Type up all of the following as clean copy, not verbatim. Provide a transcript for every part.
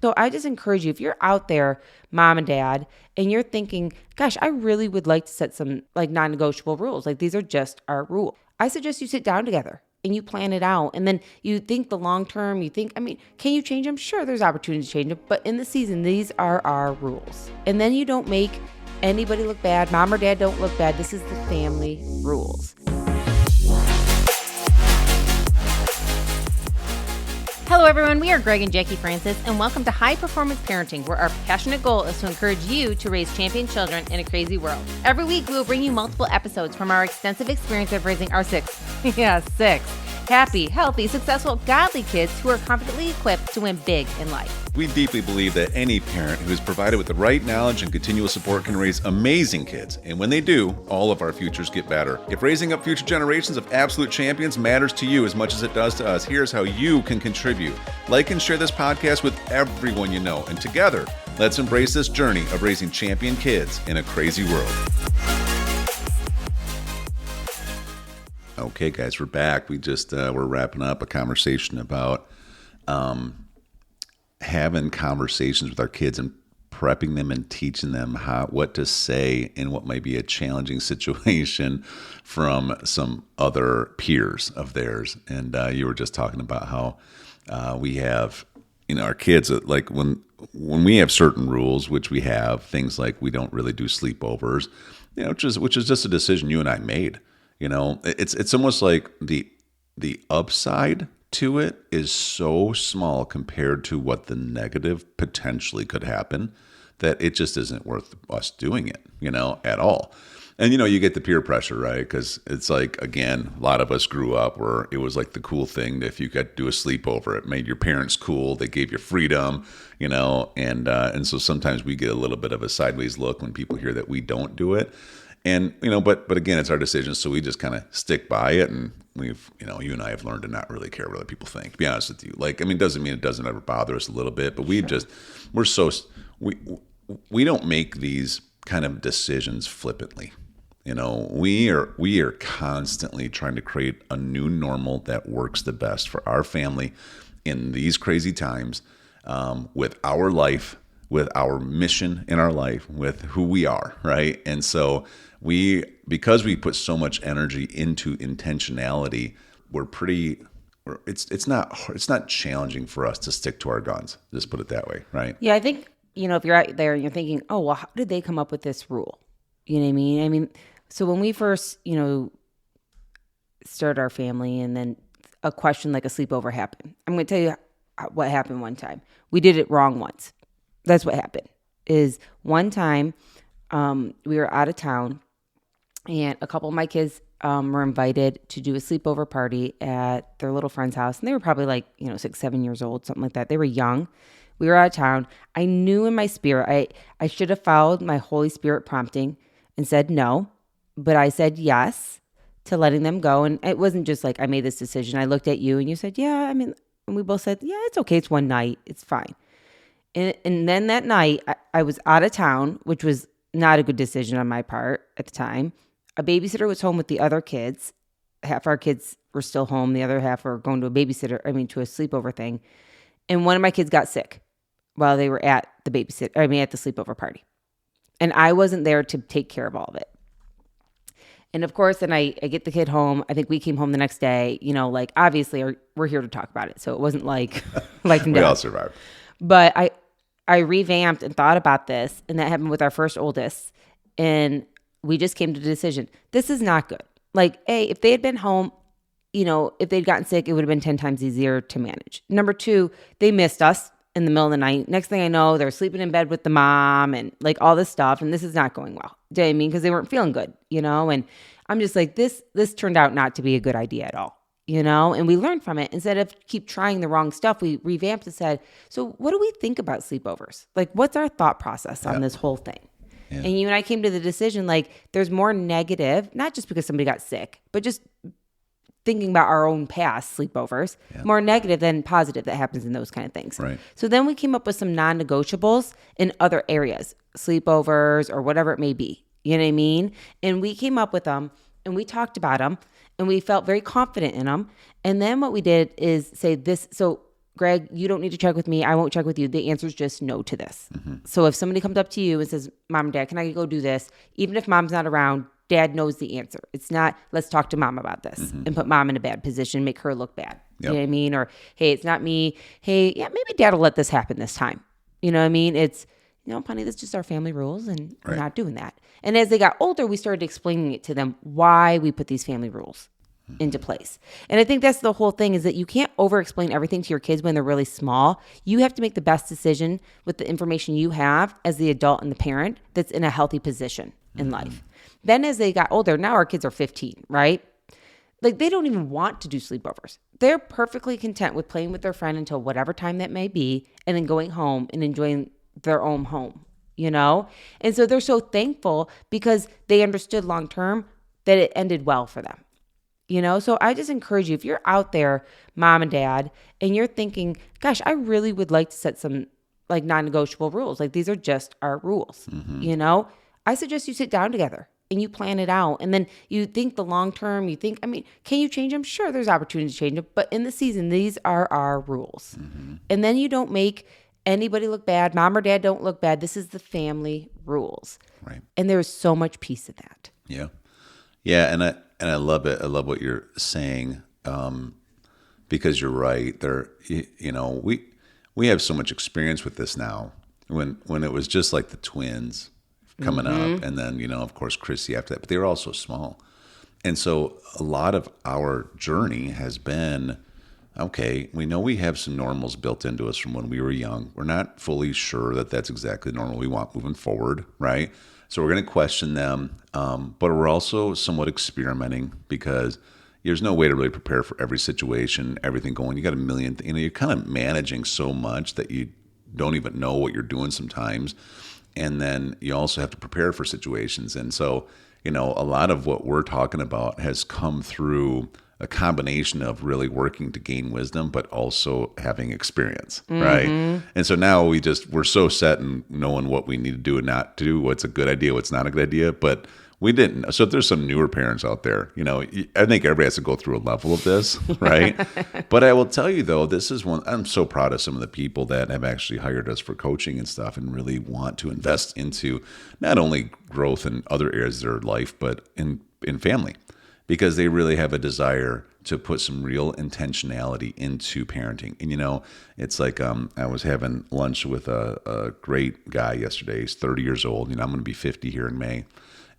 So I just encourage you, if you're out there, mom and dad, and you're thinking, gosh, I really would like to set some like non-negotiable rules. Like these are just our rules. I suggest you sit down together and you plan it out. And then you think the long term, you think, can you change them? Sure, there's opportunity to change them. But in the season, these are our rules. And then you don't make anybody look bad. Mom or dad don't look bad. This is the family rules. Hello, everyone. We are Greg and Jacquie Francis, and welcome to High Performance Parenting, where our passionate goal is to encourage you to raise champion children in a crazy world. Every week, we will bring you multiple episodes from our extensive experience of raising our six happy, healthy, successful, godly kids who are confidently equipped to win big in life. We deeply believe that any parent who is provided with the right knowledge and continual support can raise amazing kids. And when they do, all of our futures get better. If raising up future generations of absolute champions matters to you as much as it does to us, here's how you can contribute. Like and share this podcast with everyone you know. And together, let's embrace this journey of raising champion kids in a crazy world. Okay, guys, we're back. We're wrapping up a conversation about having conversations with our kids and prepping them and teaching them what to say in what might be a challenging situation from some other peers of theirs. And you were just talking about how we have, our kids, like when we have certain rules, which we have, things like we don't really do sleepovers, which is just a decision you and I made. It's almost like the upside to it is so small compared to what the negative potentially could happen that it just isn't worth us doing it, at all. And, you get the peer pressure, right? Because it's like, again, a lot of us grew up where it was like the cool thing that if you got to do a sleepover, it made your parents cool. They gave you freedom, and so sometimes we get a little bit of a sideways look when people hear that we don't do it. And, but again, it's our decision. So we just kind of stick by it. And we've, you and I have learned to not really care what other people think, to be honest with you. Doesn't mean it doesn't ever bother us a little bit, but we don't make these kind of decisions flippantly. We are constantly trying to create a new normal that works the best for our family in these crazy times, with our life, with our mission in our life, with who we are, right? And so because we put so much energy into intentionality, it's not challenging for us to stick to our guns. Just put it that way, right? Yeah, I think, if you're out there and you're thinking, oh, well, how did they come up with this rule? You know what I mean? So when we first, started our family and then a question like a sleepover happened, I'm going to tell you what happened one time. We did it wrong once. That's what happened. Is one time we were out of town and a couple of my kids were invited to do a sleepover party at their little friend's house. And they were probably 6, 7 years old, something like that. They were young. We were out of town. I knew in my spirit, I should have followed my Holy Spirit prompting and said no, but I said yes to letting them go. And it wasn't just like I made this decision. I looked at you and you said, yeah, and we both said, yeah, it's okay. It's one night. It's fine. And then that night, I was out of town, which was not a good decision on my part at the time. A babysitter was home with the other kids. Half our kids were still home. The other half were going to a sleepover thing. And one of my kids got sick while they were at the sleepover party. And I wasn't there to take care of all of it. And of course, then I get the kid home. I think we came home the next day, obviously we're here to talk about it. So it wasn't like we all survived. But I revamped and thought about this, and that happened with our first oldest. And we just came to the decision, this is not good. If they had been home, if they'd gotten sick, it would have been 10 times easier to manage. Number 2, they missed us in the middle of the night. Next thing I know, they're sleeping in bed with the mom and all this stuff. And this is not going well. Do you know what I mean? Because they weren't feeling good, and I'm just like, this turned out not to be a good idea at all. And we learned from it. Instead of keep trying the wrong stuff, we revamped and said, so what do we think about sleepovers? What's our thought process on this whole thing? Yeah. And you and I came to the decision, there's more negative, not just because somebody got sick, but just thinking about our own past sleepovers, more negative than positive that happens in those kind of things. Right. So then we came up with some non-negotiables in other areas, sleepovers or whatever it may be. You know what I mean? And we came up with them and we talked about them and we felt very confident in them. And then what we did is say this. So Greg, you don't need to check with me. I won't check with you. The answer is just no to this. So if somebody comes up to you and says, Mom and Dad, can I go do this? Even if Mom's not around, Dad knows the answer. It's not, let's talk to Mom about this and put Mom in a bad position, make her look bad. You know what I mean? Or, hey, it's not me. Hey, yeah, maybe Dad will let this happen this time. You know what I mean? It's, honey, that's just our family rules, and we're not doing that. And as they got older, we started explaining it to them why we put these family rules into place. And I think that's the whole thing, is that you can't over-explain everything to your kids when they're really small. You have to make the best decision with the information you have as the adult and the parent that's in a healthy position in life. Then as they got older, now our kids are 15, right? Like, they don't even want to do sleepovers. They're perfectly content with playing with their friend until whatever time that may be, and then going home and enjoying their own home, And so they're so thankful because they understood long term that it ended well for them, So I just encourage you, if you're out there, mom and dad, and you're thinking, gosh, I really would like to set some like non-negotiable rules. Like, these are just our rules, I suggest you sit down together and you plan it out. And then you think the long term, can you change them? Sure, there's opportunity to change them. But in the season, these are our rules. And then you don't make anybody look bad. Mom or dad don't look bad. This is the family rules. Right. And there is so much peace in that. Yeah. Yeah. And I love it. I love what you're saying. Because you're right there. We have so much experience with this now. When it was just like the twins coming up, and then, of course, Chrissy after that, but they were all so small. And so a lot of our journey has been, okay, we know we have some normals built into us from when we were young. We're not fully sure that that's exactly the normal we want moving forward, right? So we're going to question them, but we're also somewhat experimenting, because there's no way to really prepare for every situation, everything going. You got a million, you're kind of managing so much that you don't even know what you're doing sometimes. And then you also have to prepare for situations. And so, a lot of what we're talking about has come through a combination of really working to gain wisdom, but also having experience, right? And so now we're so set in knowing what we need to do and not do, what's a good idea, what's not a good idea, but we didn't. So if there's some newer parents out there, I think everybody has to go through a level of this, right? But I will tell you, though, this is one, I'm so proud of some of the people that have actually hired us for coaching and stuff, and really want to invest into not only growth in other areas of their life, but in family, because they really have a desire to put some real intentionality into parenting. And, it's like I was having lunch with a great guy yesterday. He's 30 years old. I'm going to be 50 here in May.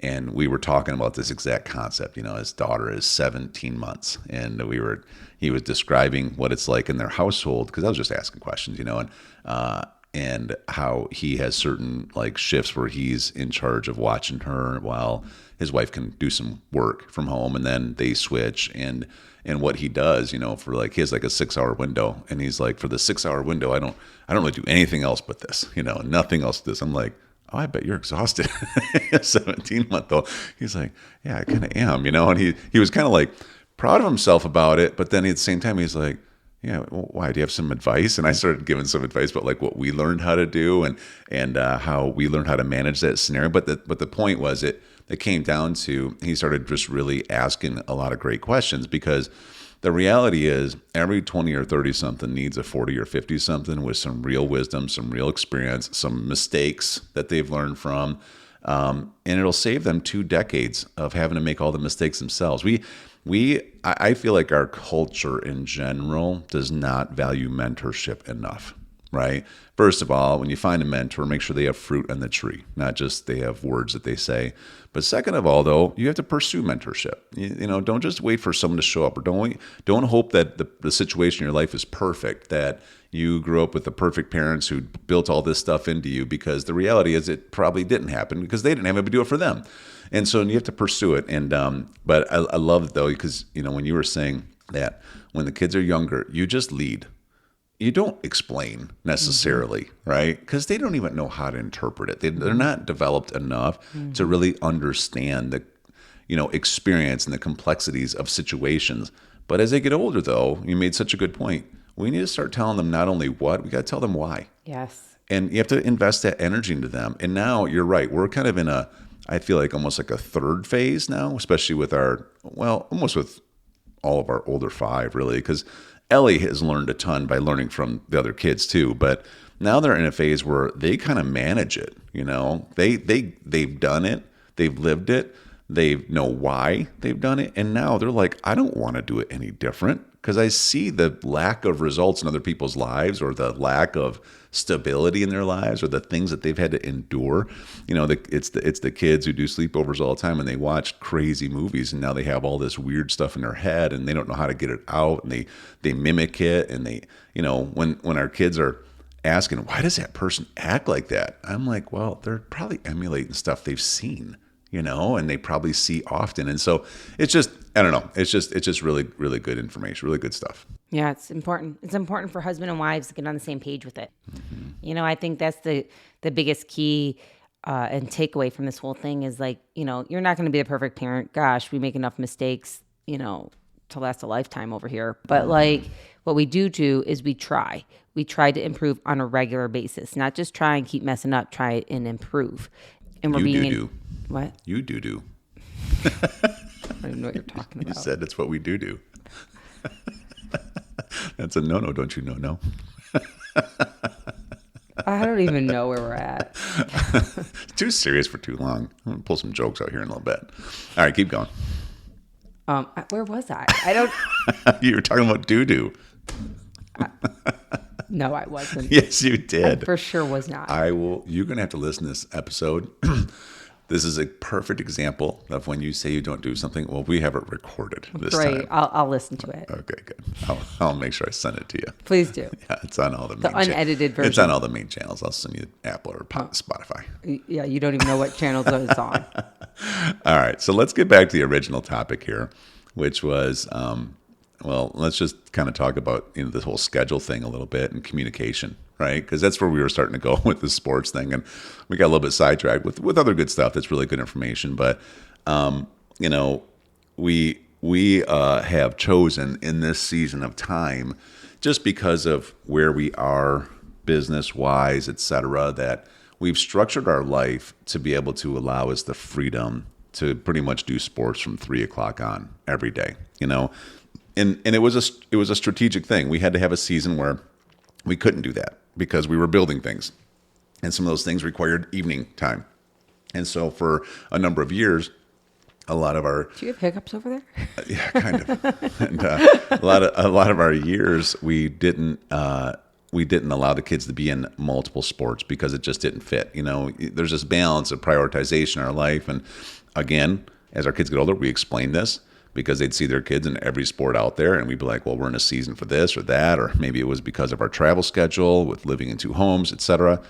And we were talking about this exact concept. His daughter is 17 months. And he was describing what it's like in their household, because I was just asking questions, and how he has certain like shifts where he's in charge of watching her while his wife can do some work from home, and then they switch. And what he does, for like, he has like a 6-hour window, and he's like, for the 6-hour window, I don't really do anything else but this, nothing else but this. I'm like, oh, I bet you're exhausted. 17-month-old. He's like, yeah, I kind of am, and he was kind of like proud of himself about it. But then at the same time, he's like, yeah, well, why, do you have some advice? And I started giving some advice about like what we learned how to do, and how we learned how to manage that scenario. But the point was, it came down to, he started just really asking a lot of great questions, because the reality is every 20 or 30 something needs a 40 or 50 something with some real wisdom, some real experience, some mistakes that they've learned from. And it'll save them 2 decades of having to make all the mistakes themselves. I feel like our culture in general does not value mentorship enough, right? First of all, when you find a mentor, make sure they have fruit on the tree, not just they have words that they say. But second of all, though, you have to pursue mentorship. Don't just wait for someone to show up, or don't hope that the situation in your life is perfect, that you grew up with the perfect parents who built all this stuff into you, because the reality is it probably didn't happen because they didn't have anybody to do it for them. And so you have to pursue it. And but I love it, though, because when you were saying that when the kids are younger, you just lead. You don't explain necessarily, right? Because they don't even know how to interpret it. They're not developed enough to really understand the, experience and the complexities of situations. But as they get older, though, you made such a good point. We need to start telling them not only what, we got to tell them why. Yes. And you have to invest that energy into them. And now you're right. We're kind of in I feel like almost like a third phase now, especially with almost with all of our older 5, really, because Ellie has learned a ton by learning from the other kids too, but now they're in a phase where they kind of manage it. They've done it, they've lived it, they know why they've done it, and now they're like, I don't want to do it any different because I see the lack of results in other people's lives, or the lack of stability in their lives, or the things that they've had to endure. It's the kids who do sleepovers all the time, and they watch crazy movies, and now they have all this weird stuff in their head, and they don't know how to get it out, and they mimic it, and when our kids are asking, why does that person act like that? I'm like, well, they're probably emulating stuff they've seen, and they probably see often. And so it's just, I don't know. It's just really, really good information, really good stuff. Yeah, it's important. It's important for husband and wives to get on the same page with it. Mm-hmm. I think that's the biggest key and takeaway from this whole thing is like, you're not going to be a perfect parent. Gosh, we make enough mistakes, to last a lifetime over here. But like what we do is we try. We try to improve on a regular basis, not just try and keep messing up, try and improve. And we're do. What? You do. I don't even know what you're talking about. You said it's what we do. That's a no, don't you know? No. I don't even know where we're at. Too serious for too long. I'm going to pull some jokes out here in a little bit. All right, keep going. Where was I? I don't. You were talking about do. No, I wasn't. Yes, you did. I for sure was not. You're going to have to listen to this episode. This is a perfect example of when you say you don't do something. Well, we have it recorded this time. I'll listen to it. Okay, good. I'll make sure I send it to you. Please do. Yeah, it's on all the unedited version. It's on all the main channels. I'll send you Apple or Spotify. Yeah, you don't even know what channels it's on. All right, so let's get back to the original topic here, which was, let's just kind of talk about this whole schedule thing a little bit and communication. Right, because that's where we were starting to go with the sports thing, and we got a little bit sidetracked with other good stuff. That's really good information, but we have chosen in this season of time, just because of where we are business wise, etc., that we've structured our life to be able to allow us the freedom to pretty much do sports from 3:00 on every day. And it was a strategic thing. We had to have a season where we couldn't do that, because we were building things, and some of those things required evening time. And so for a number of years, a lot of our... Do you have hiccups over there? Yeah, kind of. And a lot of our years, we didn't allow the kids to be in multiple sports because it just didn't fit. There's this balance of prioritization in our life. And again, as our kids get older, we explain this, because they'd see their kids in every sport out there, and we'd be like, well, we're in a season for this or that, or maybe it was because of our travel schedule with living in 2 homes, etc.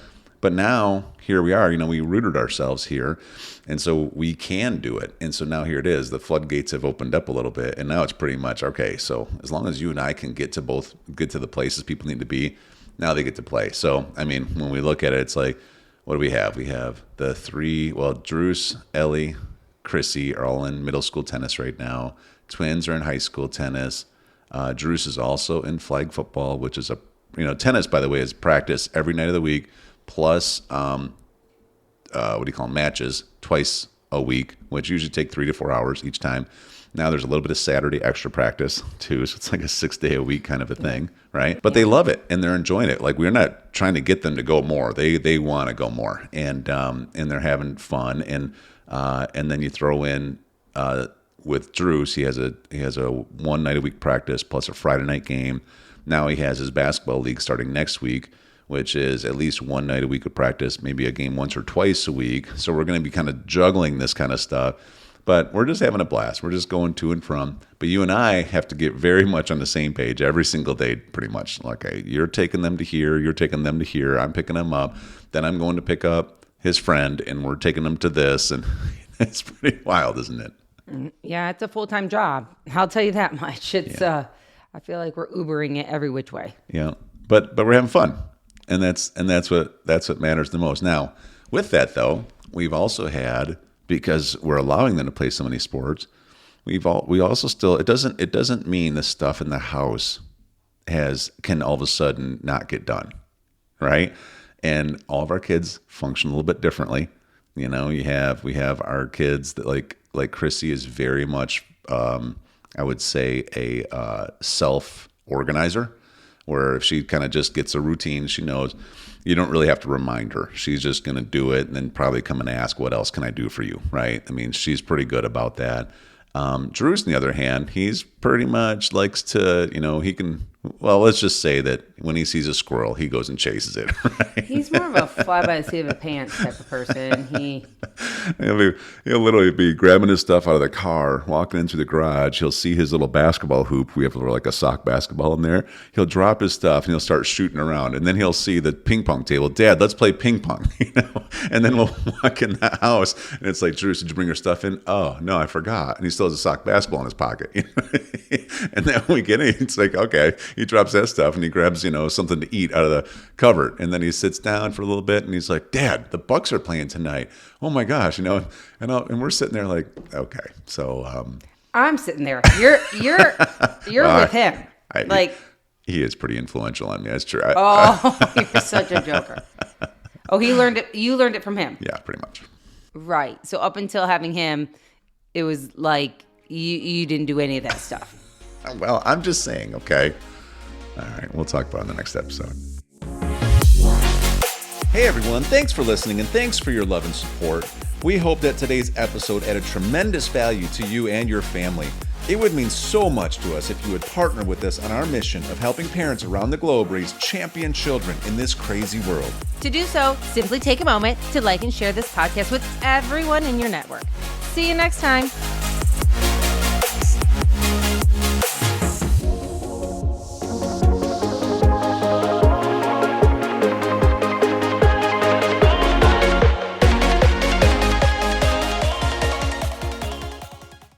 But now, here we are, we rooted ourselves here, and so we can do it. And so now here it is. The floodgates have opened up a little bit, and now it's pretty much, okay, so as long as you and I can get to the places people need to be, now they get to play. So, when we look at it, it's like, what do we have? We have the 3, Drews, Ellie, Chrissy are all in middle school tennis right now. Twins are in high school tennis. Drews is also in flag football, which is tennis, by the way, is practice every night of the week, plus matches twice a week, which usually take 3 to 4 hours each time. Now there's a little bit of Saturday extra practice too, so it's like a 6-day a week kind of a thing, right? But they love it and they're enjoying it. Like, we're not trying to get them to go more; they want to go more, and they're having fun. And then you throw in with Drews, he has a 1 night a week practice plus a Friday night game. Now he has his basketball league starting next week, which is at least 1 night a week of practice, maybe a game once or twice a week. So we're going to be kind of juggling this kind of stuff, but we're just having a blast. We're just going to and from. But you and I have to get very much on the same page every single day, pretty much. Like, okay, you're taking them to here, you're taking them to here, I'm picking them up, then I'm going to pick up his friend, and we're taking them to this, and it's pretty wild, isn't it? Yeah, it's a full-time job. I'll tell you that much. It's I feel like we're Ubering it every which way. Yeah, but we're having fun, and that's what matters the most. Now, with that though, we've also had, because we're allowing them to play so many sports, we also still, it doesn't mean the stuff in the house can all of a sudden not get done, right? And all of our kids function a little bit differently. We have our kids that like Chrissy is very much, I would say, a self organizer, where if she kind of just gets a routine, she knows you don't really have to remind her. She's just going to do it and then probably come and ask, what else can I do for you, right? I mean, she's pretty good about that. Drew's, on the other hand, he's pretty much likes to, he can, well, let's just say that when he sees a squirrel, he goes and chases it, right? He's more of a fly by the seat of the pants type of person. He'll literally be grabbing his stuff out of the car, walking into the garage. He'll see his little basketball hoop. We have like a sock basketball in there. He'll drop his stuff and he'll start shooting around. And then he'll see the ping pong table. Dad, let's play ping pong. And then we'll walk in the house and it's like, Drew, did you bring your stuff in? Oh, no, I forgot. And he still has a sock basketball in his pocket. And then when we get in, it's like, okay, he drops that stuff and he grabs, something to eat out of the cupboard. And then he sits down for a little bit and he's like, Dad, the Bucks are playing tonight. Oh my gosh, and we're sitting there like, okay, so I'm sitting there. You're with him. He is pretty influential on me. That's true. You're such a joker. Oh, he learned it. You learned it from him. Yeah, pretty much. Right. So up until having him, it was like you didn't do any of that stuff. Well, I'm just saying. Okay. All right. We'll talk about it in the next episode. Hey everyone, thanks for listening and thanks for your love and support. We hope that today's episode added tremendous value to you and your family. It would mean so much to us if you would partner with us on our mission of helping parents around the globe raise champion children in this crazy world. To do so, simply take a moment to like and share this podcast with everyone in your network. See you next time.